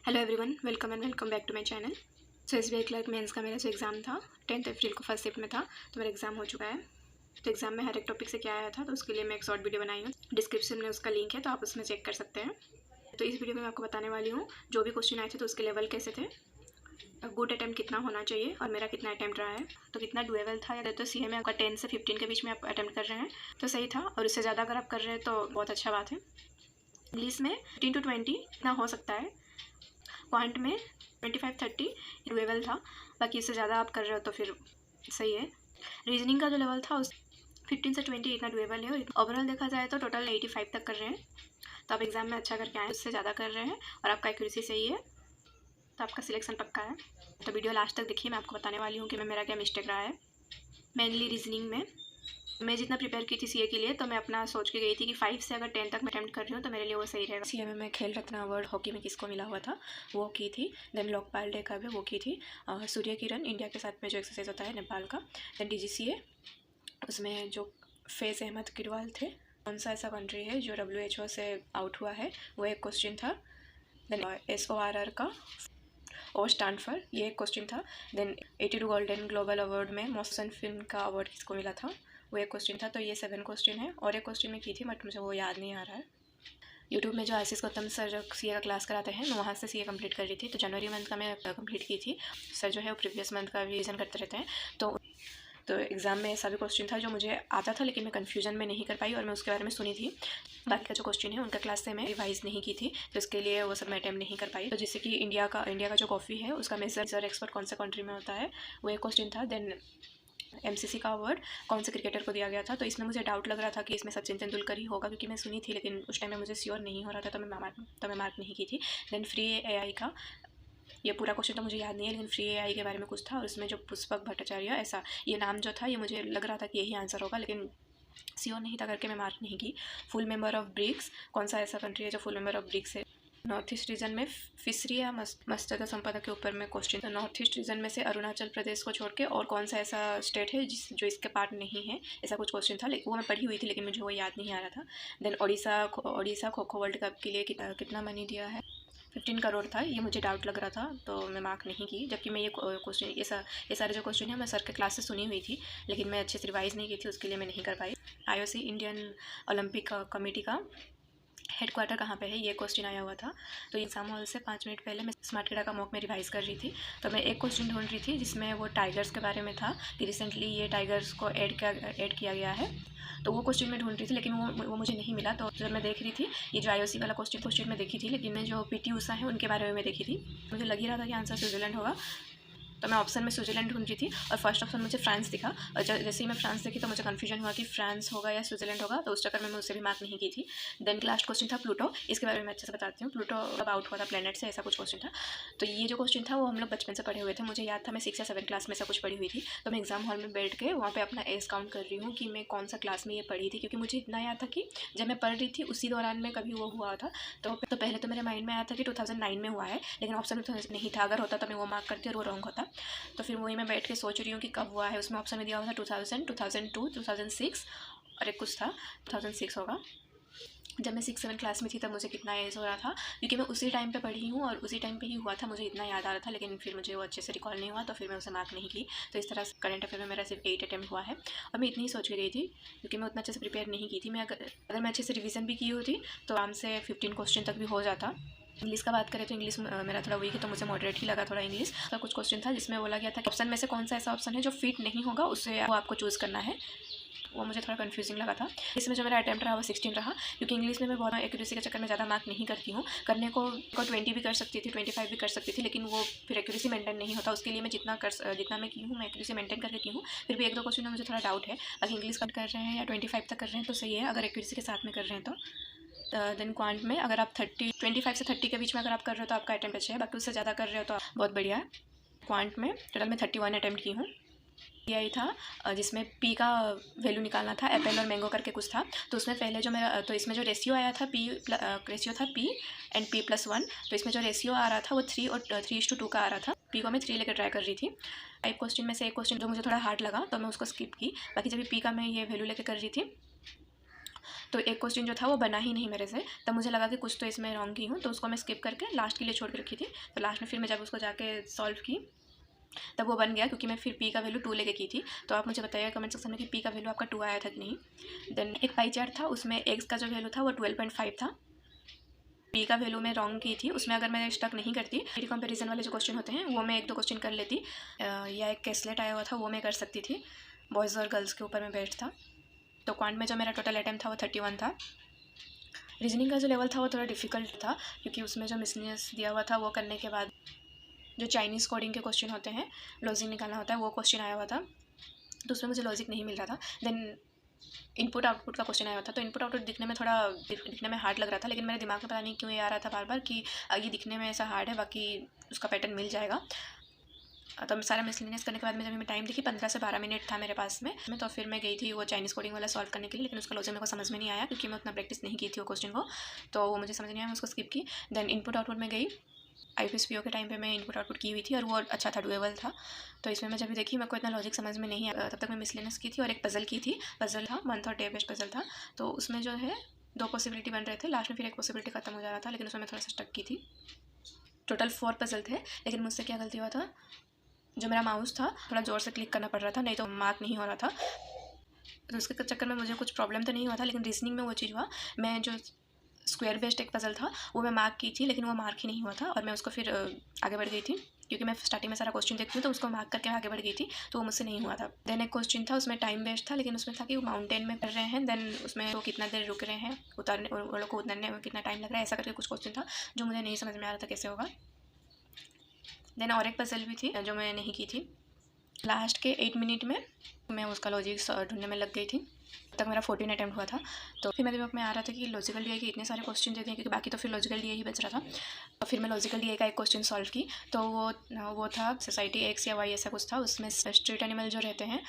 Hello everyone, welcome back to my channel. So SBI clerk mains का मेरा जो exam था 10 अप्रैल को फर्स्ट शिफ्ट में था, तो मेरा एग्ज़ाम हो चुका है। तो एग्ज़ाम में हर एक टॉपिक से क्या आया था, तो उसके लिए मैं एक शॉर्ट वीडियो बनाई हूँ। डिस्क्रिप्शन में उसका लिंक है, तो आप उसमें चेक कर सकते हैं। तो इस वीडियो में मैं आपको बताने वाली हूँ जो भी क्वेश्चन आए थे तो उसके लेवल कैसे थे, गुड अटैम्प्ट कितना होना चाहिए और मेरा कितना अटैम्प्ट रहा है, तो कितना डुएबल था। या तो सीए में आपका 10 से 15 के बीच में आप अटैम्प्ट कर रहे हैं तो सही था, और उससे ज़्यादा अगर आप कर रहे हैं तो बहुत अच्छा बात है। इंग्लिश में 15 to 20 इतना हो सकता है। पॉइंट में 25-30 डुएबल था, बाकी इससे ज़्यादा आप कर रहे हो तो फिर सही है। रीजनिंग का जो लेवल था उस 15 से 20 इतना डुएबल है। ओवरऑल देखा जाए तो टोटल 85 तक कर रहे हैं, तो आप एग्ज़ाम में अच्छा करके आए, उससे ज़्यादा कर रहे हैं और आपका एक्यूरेसी सही है, तो आपका सिलेक्शन पक्का है। तो वीडियो लास्ट तक देखिए, मैं आपको बताने वाली हूँ कि मेरा क्या मिस्टेक रहा है। मेनली रीजनिंग में मैं जितना प्रिपेयर की थी सीए के लिए, तो मैं अपना सोच के गई थी कि 5 से अगर 10 तक मैं अटैम्प्ट कर रही हूँ तो मेरे लिए वो सही रहेगा। सीए में मैं खेल रत्न अवार्ड हॉकी में किसको मिला हुआ था वो की थी। देन लोकपाल डे का भी वो की थी। सूर्य किरण इंडिया के साथ में जो एक्सरसाइज होता है नेपाल का। देन डीजीसीए उसमें जो फैज़ अहमद किरवाल थे, कौन सा ऐसा कंट्री है जो WHO से आउट हुआ है, वो एक क्वेश्चन था। देन SORR का और स्टैंड फॉर, ये एक क्वेश्चन था। देन 82 गोल्डन ग्लोबल अवार्ड में मोशन फिल्म का अवार्ड किसको मिला था, वो एक क्वेश्चन था। तो ये 7 क्वेश्चन है, और एक क्वेश्चन में की थी बट मुझे वो याद नहीं आ रहा है। यूट्यूब में जो आशीष गौतम सर जो सीए का क्लास कराते हैं, मैं वहाँ से सीए कंप्लीट कर रही थी। तो जनवरी मंथ का मैं कंप्लीट की थी। सर जो है वो प्रीवियस मंथ का रिवीजन करते रहते हैं। तो एग्ज़ाम में ऐसा भी क्वेश्चन था जो मुझे आता था लेकिन मैं कन्फ्यूजन में नहीं कर पाई, और मैं उसके बारे में सुनी थी। बाकी का जो क्वेश्चन है उनका क्लास से मैं रिवाइज़ नहीं की थी, तो इसके लिए वो सब मैं अटैम्प्ट नहीं कर पाई। तो जैसे कि इंडिया का जो कॉफ़ी है उसका मेजर एक्सपर्ट कौन से कंट्री में होता है, वो एक क्वेश्चन था। देन MCC का अवार्ड कौन से क्रिकेटर को दिया गया था, तो इसमें मुझे डाउट लग रहा था कि इसमें सचिन तेंदुलकर ही होगा, क्योंकि मैं सुनी थी लेकिन उस टाइम में मुझे श्योर नहीं हो रहा था, तो मैं मार्क नहीं की थी। देन फ्री AI का, ये पूरा क्वेश्चन तो मुझे याद नहीं है, लेकिन फ्री AI के बारे में कुछ था, और उसमें जो पुष्पक भट्टाचार्य ऐसा ये नाम जो था, ये मुझे लग रहा था कि यही आंसर होगा, लेकिन श्योर नहीं था करके मैं मार्क नहीं की। फुल मेंबर ऑफ ब्रिक्स, कौन सा ऐसा कंट्री है जो फुल मेंबर ऑफ ब्रिक्स है। नॉर्थ ईस्ट रीजन में फिशरी या मत्स्य संपदा के ऊपर में क्वेश्चन। तो नॉर्थ ईस्ट रीजन में से अरुणाचल प्रदेश को छोड़ के और कौन सा ऐसा स्टेट है जो इसके पार्ट नहीं है, ऐसा कुछ क्वेश्चन था। वो मैं पढ़ी हुई थी लेकिन मुझे वो याद नहीं आ रहा था। Then Odisha kho kho world cup के लिए कितना मनी दिया है, 15 करोड़ था। ये मुझे डाउट लग रहा था तो मैं मार्क नहीं की, जबकि मैं ये क्वेश्चन ये सारे जो क्वेश्चन है मैं सर के क्लास से सुनी हुई थी, लेकिन मैं अच्छे से रिवाइज़ नहीं की थी, उसके लिए मैं नहीं कर पाई। IOC इंडियन ओलंपिक कमेटी का हेडक्वार्टर कहाँ पे है, ये क्वेश्चन आया हुआ था। तो एग्जाम हॉल से 5 मिनट पहले मैं स्मार्ट कीड़ा का मॉक में रिवाइज़ कर रही थी, तो मैं एक क्वेश्चन ढूंढ रही थी जिसमें वो टाइगर्स के बारे में था कि रिसेंटली ये टाइगर्स को ऐड किया गया है, तो वो क्वेश्चन मैं ढूंढ रही थी लेकिन वो मुझे नहीं मिला। तो जब मैं देख रही थी ये जो IOC वाला क्वेश्चन मैं देखी थी, लेकिन मैं जो PT ऊषा है उनके बारे में मैं देखी थी, मुझे लग ही रहा था कि आंसर स्विट्ज़रलैंड होगा, तो मैं ऑप्शन में स्विट्ज़रलैंड ढूंढ रही थी और फर्स्ट ऑप्शन मुझे फ्रांस दिखा, और जैसे ही मैं फ्रांस देखी तो मुझे कन्फ्यूजन हुआ कि फ्रांस होगा या स्विट्ज़रलैंड होगा, तो उस चक्कर में मैं उससे भी मार्क नहीं की थी। देन लास्ट क्वेश्चन था प्लूटो, इसके बारे में मैं अच्छे से बताती हूँ। प्लूटो कब आउट हुआ था प्लेनेट से, ऐसा कुछ क्वेश्चन था। तो ये जो क्वेश्चन था वो हम लोग बचपन से पढ़े हुए थे, मुझे याद था मैं 6 या 7 क्लास में ऐसा कुछ पढ़ी हुई थी। तो मैं एग्जाम हॉल में बैठ के वहाँ पे अपना एज काउंट कर रही हूँ कि मैं कौन सा क्लास में ये पढ़ी थी, क्योंकि मुझे इतना याद था कि जब मैं पढ़ रही थी उसी दौरान में कभी वो हुआ था। तो पहले तो मेरे माइंड में आया था कि 2009 में हुआ है, लेकिन ऑप्शन में नहीं था, अगर होता तो मैं वो मार्क करती और वो रॉन्ग होता। तो फिर वही मैं बैठ के सोच रही हूँ कि कब हुआ है। उसमें ऑप्शन में दिया हुआ था 2000, 2002, 2006 और एक कुछ था 2006 होगा। जब मैं 6-7 क्लास में थी तब मुझे कितना एज हो रहा था, क्योंकि मैं उसी टाइम पे पढ़ी हूँ और उसी टाइम पे ही हुआ था, मुझे इतना याद आ रहा था, लेकिन फिर मुझे वो अच्छे से रिकॉल नहीं हुआ, तो फिर मैं उसे मार्क नहीं की। तो इस तरह से करंट अफेयर में मेरा सिर्फ 8 अटैम्प्ट हुआ है, और मैं इतनी ही सोच के गई थी क्योंकि मैं उतना अच्छे से प्रिपेयर नहीं की थी। मैं अगर मैं अच्छे से रिविज़न भी की होती तो आराम से 15 क्वेश्चन तक भी हो जाता। इंग्लिश का बात करें तो इंग्लिश मेरा थोड़ा वीक है, तो मुझे मॉडरेट ही लगा थोड़ा इंग्लिश का। कुछ क्वेश्चन था जिसमें बोला गया था कि ऑप्शन में से कौन सा ऐसा ऑप्शन है जो फिट नहीं होगा, उससे वो आपको चूज़ करना है, वो मुझे थोड़ा कन्फ्यूजिंग लगा था। इसमें जो मेरा अटैम्प्ट रहा वो 16 रहा, क्योंकि इंग्लिश में मैं बहुत एक्यूरेसी के चक्कर में ज़्यादा मार्क नहीं करती हूँ। करने को 20 भी कर सकती थी, 25 भी कर सकती थी, लेकिन वो फिर एक्यूरेसी मेंटेन नहीं होता। उसके लिए मैं जितना मैं की हूँ मैं एक्यूरेसी मेंटेन करके की हूँ। फिर भी 1-2 क्वेश्चन में मुझे थोड़ा डाउट है। अगर इंग्लिश कट कर रहे हैं या 25 तक कर रहे हैं तो सही है, अगर एक्यूरेसी के साथ में कर रहे हैं तो। देन क्वांट में अगर आप 25 से 30 के बीच में अगर आप कर रहे हो तो आपका अटैम्प्ट अच्छा है, बाकी उससे ज़्यादा कर रहे हो तो बहुत बढ़िया है। क्वांट में टोटल में 31 अटैम्प्ट की हूँ। यही था जिसमें P का वैल्यू निकालना था, एप्पल और मैंगो करके कुछ था। तो उसमें पहले जो मेरा तो इसमें जो रेशियो आया था रेशियो था P एंड P+1, तो इसमें जो रेशियो आ रहा था वो 3 और 3:2 का आ रहा था। P को मैं 3 लेकर ट्राई कर रही थी। 5 क्वेश्चन में से एक क्वेश्चन जो मुझे थोड़ा हार्ड लगा तो मैं उसको स्किप की, बाकी जब P का मैं ये वैल्यू लेकर कर रही थी तो एक क्वेश्चन जो था वो बना ही नहीं मेरे से, तब मुझे लगा कि कुछ तो इसमें रॉन्ग की हूँ, तो उसको मैं स्किप करके लास्ट के लिए छोड़ के रखी थी। तो लास्ट में फिर मैं जब उसको जाके सॉल्व की तब वो बन गया, क्योंकि मैं फिर पी का वैल्यू 2 लेके की थी। तो आप मुझे बताइएगा कमेंट सेक्शन में कि पी का वैल्यू आपका 2 आया था कि नहीं। देन एक पाई चार्ट था, उसमें एक्स का जो वैल्यू था वो 12.5 था। पी का वैल्यू मैं रॉन्ग की थी, उसमें अगर मैं स्टक नहीं करती, मेरी कंपैरिजन वाले जो क्वेश्चन होते हैं वो मैं 1-2 क्वेश्चन कर लेती, या एक कैसलेट आया हुआ था वो मैं कर सकती थी। बॉयज़ और गर्ल्स के ऊपर में बेस्ड था। तो क्वांट में जो मेरा टोटल अटेम्प्ट था वो 31 था। रीजनिंग का जो लेवल था वो थोड़ा डिफिकल्ट था, क्योंकि उसमें जो मिसलेनियस दिया हुआ था वो करने के बाद जो चाइनीज़ कोडिंग के क्वेश्चन होते हैं, लॉजिक निकालना होता है, वो क्वेश्चन आया हुआ था। तो उसमें मुझे लॉजिक नहीं मिल रहा था। देन इनपुट आउटपुट का क्वेश्चन आया हुआ था, तो इनपुट आउटपुट दिखने में हार्ड लग रहा था, लेकिन मेरे दिमाग में पता नहीं क्यों ये आ रहा था बार बार कि ये दिखने में ऐसा हार्ड है, बाकी उसका पैटर्न मिल जाएगा। तो सारा मिसलेनियस करने के बाद में जब मैं टाइम देखी 15 से 12 मिनट था मेरे पास में, तो फिर मैं गई थी वो चाइनीज़ कोडिंग वाला सॉल्व करने के लिए, लेकिन उसका लॉजिक मेरे को समझ में नहीं आया, क्योंकि मैं उतना प्रैक्टिस नहीं की थी वो क्वेश्चन को, तो वो मुझे समझ नहीं आया, मैं उसको स्किप की। देन इनपुट आउटपुट में गई, IPSPO के टाइम पे मैं इनपुट आउटपुट की हुई थी और वो अच्छा था, डुएबल था। तो इसमें मैं जब भी देखी मेरे को इतना लॉजिक समझ में नहीं आया, तब तक मैं मिसलेनियस की थी और एक पज़ल की थी। पज़ल था मंथ और डे बेस्ड पज़ल था, तो उसमें जो है 2 पॉसिबिलिटी बन रहे थे, लास्ट में फिर एक पॉसिबिलिटी खत्म हो जा रहा था, लेकिन उसमें मैं थोड़ा सा स्टक की थी। टोटल 4 पज़ल थे, लेकिन मुझसे क्या गलती हुआ था, जो मेरा माउस था थोड़ा ज़ोर से क्लिक करना पड़ रहा था, नहीं तो मार्क नहीं हो रहा था। तो उसके चक्कर में मुझे कुछ प्रॉब्लम तो नहीं हुआ था, लेकिन रीजनिंग में वो चीज़ हुआ। मैं जो स्क्वायर बेस्ड एक पज़ल था वो मैं मार्क की थी, लेकिन वो मार्क ही नहीं हुआ था, और मैं उसको फिर आगे बढ़ गई थी, क्योंकि मैं स्टार्टिंग में सारा क्वेश्चन देखती हूँ तो उसको मार्क करके आगे बढ़ गई थी, तो वो मुझसे नहीं हुआ था। देन एक क्वेश्चन था, उसमें टाइम बेस्ड था, लेकिन उसमें था कि वो माउंटेन में कर रहे हैं, देन उसमें वो कितना देर रुक रहे हैं, उतारने वो लोग को उतरने में कितना टाइम लग रहा है, ऐसा करके कुछ क्वेश्चन था जो मुझे नहीं समझ में आ रहा था कैसे होगा। देन और एक पज़ल भी थी जो मैं नहीं की थी। लास्ट के 8 मिनट में मैं उसका लॉजिक ढूंढने में लग गई थी, तक मेरा 14 अटैम्प्ट हुआ था। तो फिर मेरे दिमाग में आ रहा था कि लॉजिकल डीआई के इतने सारे क्वेश्चन दे दिए, क्योंकि बाकी तो फिर लॉजिकल डीआई ही बच रहा था। और फिर मैं लॉजिकल डीआई का एक क्वेश्चन सॉल्व की, तो वो था सोसाइटी एक्स या वाई ऐसा कुछ था। उसमें स्ट्रीट एनिमल जो रहते हैं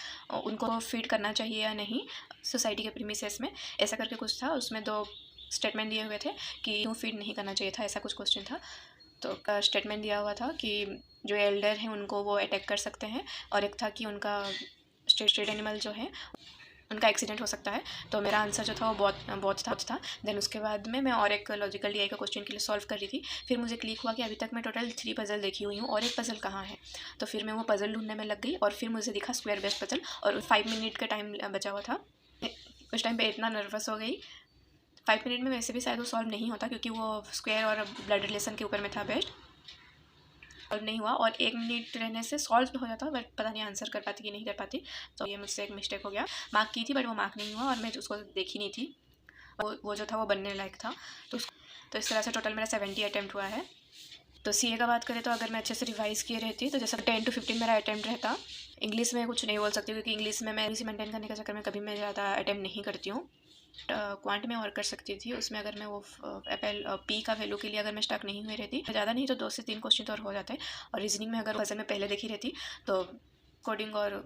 उनको फीड करना चाहिए या नहीं सोसाइटी के प्रीमिसेस में, ऐसा करके कुछ था। उसमें 2 स्टेटमेंट दिए हुए थे कि क्यों फीड नहीं करना चाहिए था, ऐसा कुछ क्वेश्चन था। तो स्टेटमेंट दिया हुआ था कि जो एल्डर हैं उनको वो अटैक कर सकते हैं, और एक था कि उनका स्ट्रीट एनिमल जो है उनका एक्सीडेंट हो सकता है। तो मेरा आंसर जो था वो बहुत था। देन उसके बाद में मैं और एक लॉजिकल डीआई का क्वेश्चन के लिए सॉल्व कर रही थी, फिर मुझे क्लिक हुआ कि अभी तक मैं टोटल 3 पज़ल देखी हुई हूँ और एक पज़ल कहाँ है। तो फिर मैं वो पज़ल ढूंढने में लग गई, और फिर मुझे दिखा स्क्वायर बेस्ड पज़ल, और 5 मिनट का टाइम बचा हुआ था। उस टाइम पर इतना नर्वस हो गई। 5 मिनट में वैसे भी शायद वो सॉल्व नहीं होता, क्योंकि वो स्क्वायर और ब्लड रिलेशन के ऊपर में था बेस्ड, सॉल्व नहीं हुआ। और 1 मिनट रहने से सॉल्व हो जाता, बट पता नहीं आंसर कर पाती कि नहीं कर पाती। तो ये मुझसे एक मिस्टेक हो गया। मार्क की थी बट वो मार्क नहीं हुआ, और मैं उसको देखी नहीं थी, वो जो था वो बनने लायक था। तो इस तरह से टोटल मेरा 70 अटैम्प्ट हुआ है। तो सीए का बात करें तो अगर मैं अच्छे से रिवाइज़ किए रहती तो जैसे 10 to 15 मेरा अटैम्प्ट रहता। इंग्लिश में कुछ नहीं बोल सकती, क्योंकि इंग्लिश में मैं इसी मेंटेन करने के चक्कर में कभी मैं ज़्यादा अटैम्प्ट नहीं करती हूँ। क्वांट में और कर सकती थी, उसमें अगर मैं वो पी का वैल्यू के लिए अगर मैं स्टक नहीं हुई रहती, ज़्यादा नहीं तो 2 से 3 क्वेश्चन तो और हो जाते। और रीजनिंग में अगर वजन में पहले देखी रहती तो कोडिंग और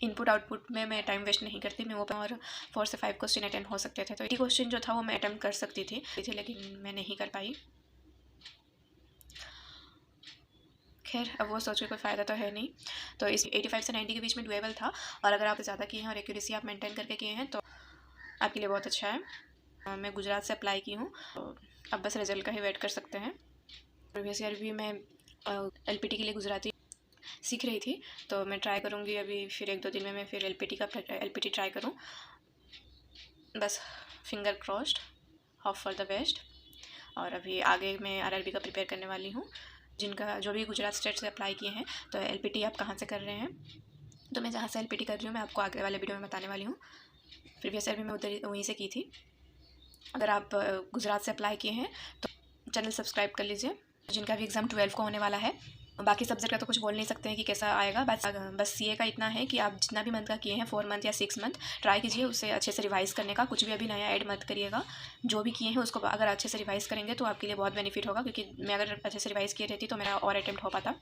इनपुट आउटपुट में मैं टाइम वेस्ट नहीं करती, मैं वो और 4 से 5 क्वेश्चन अटैम्प्ट हो सकते थे। तो 80 क्वेश्चन जो था वो मैं अटैम्प्ट कर सकती थी, लेकिन मैं नहीं कर पाई। खैर अब वो सोच के कोई फ़ायदा तो है नहीं। तो इस 85 से 90 के बीच में डुएबल था, और अगर आप ज़्यादा किए हैं और एक्यूरेसी आप मेंटेन करके किए हैं तो आपके लिए बहुत अच्छा है। मैं गुजरात से अप्लाई की हूँ, तो अब बस रिज़ल्ट का ही वेट कर सकते हैं। प्रीवियस ईयर भी मैं LPT के लिए गुजराती सीख रही थी, तो मैं ट्राई करूँगी अभी फिर 1-2 दिन में मैं फिर LPT ट्राई करूँ। बस finger crossed, hope for the best. और अभी आगे मैं RRB का प्रिपेयर करने वाली हूँ। जिनका जो भी गुजरात स्टेट से अप्लाई किए हैं, तो LPT आप कहाँ से कर रहे हैं, तो मैं जहाँ से LPT कर रही हूँ मैं आपको आगे वाले वीडियो में बताने वाली हूँ। प्रीवियस ईयर भी मैं उधर वहीं से की थी। अगर आप गुजरात से अप्लाई किए हैं तो चैनल सब्सक्राइब कर लीजिए। जिनका भी एग्ज़ाम 12 को होने वाला है, बाकी सब्जेक्ट का तो कुछ बोल नहीं सकते हैं कि कैसा आएगा, बस CA का इतना है कि आप जितना भी मंथ का किए हैं 4 मंथ या 6 मंथ ट्राई कीजिए उसे अच्छे से रिवाइज़ करने का। कुछ भी अभी नया ऐड मत करिएगा, जो भी किए हैं उसको अगर अच्छे से रिवाइज़ करेंगे तो आपके लिए बहुत बेनिफिट होगा, क्योंकि मैं अगर अच्छे से रिवाइज़ किए रहती तो मेरा और अटैम्प्ट हो पाता।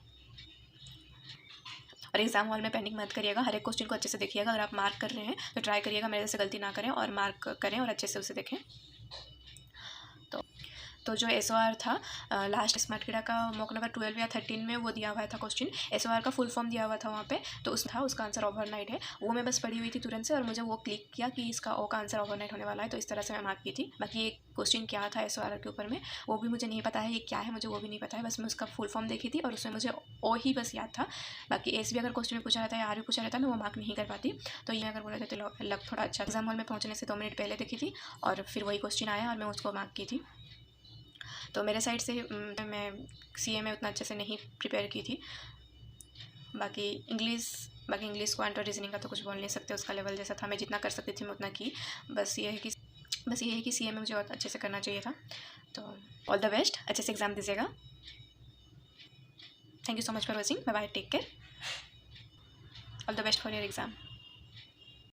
और एग्ज़ाम हॉल में पैनिक मत करिएगा, हर एक क्वेश्चन को अच्छे से देखिएगा। अगर आप मार्क कर रहे हैं तो ट्राई करिएगा मेरे जैसे गलती ना करें और मार्क करें और अच्छे से उसे देखें। तो जो SOR था लास्ट स्मार्ट किडा का मॉक नंबर 12 या 13 में वो दिया हुआ था क्वेश्चन, SOR का फुल फॉर्म दिया हुआ था वहाँ पे, तो उसका आंसर ओवरनाइट है। वो मैं बस पढ़ी हुई थी तुरंत से और मुझे वो क्लिक किया कि इसका ओ का आंसर ओवरनाइट होने वाला है, तो इस तरह से मैं मार्क की थी। बाकी ये क्वेश्चन क्या था SOR के ऊपर में वो भी मुझे नहीं पता है, ये क्या है मुझे वो भी नहीं पता है, बस मैं उसका फुल फॉर्म देखी थी और उसमें मुझे ओ ही बस याद था। बाकी एस भी अगर क्वेश्चन में पूछा रहता है या आर भी पूछा रहता है मैं वो मार्क नहीं कर पाती। तो ये अगर बोला जाए तो लग थोड़ा अच्छा। एग्जाम हॉल में पहुँचने से 2 मिनट पहले देखी थी और फिर वही क्वेश्चन आया और मैं उसको मार्क की थी। तो मेरे साइड से मैं CA में उतना अच्छे से नहीं प्रिपेयर की थी। बाकी इंग्लिश क्वांट और रीजनिंग का तो कुछ बोल नहीं सकते, उसका लेवल जैसा था, मैं जितना कर सकती थी मैं उतना की। बस ये है कि CA में मुझे और अच्छे से करना चाहिए था। तो ऑल द बेस्ट, अच्छे से एग्ज़ाम दीजिएगा। Thank you so much for watching, bye bye, take care, all the best for your exam.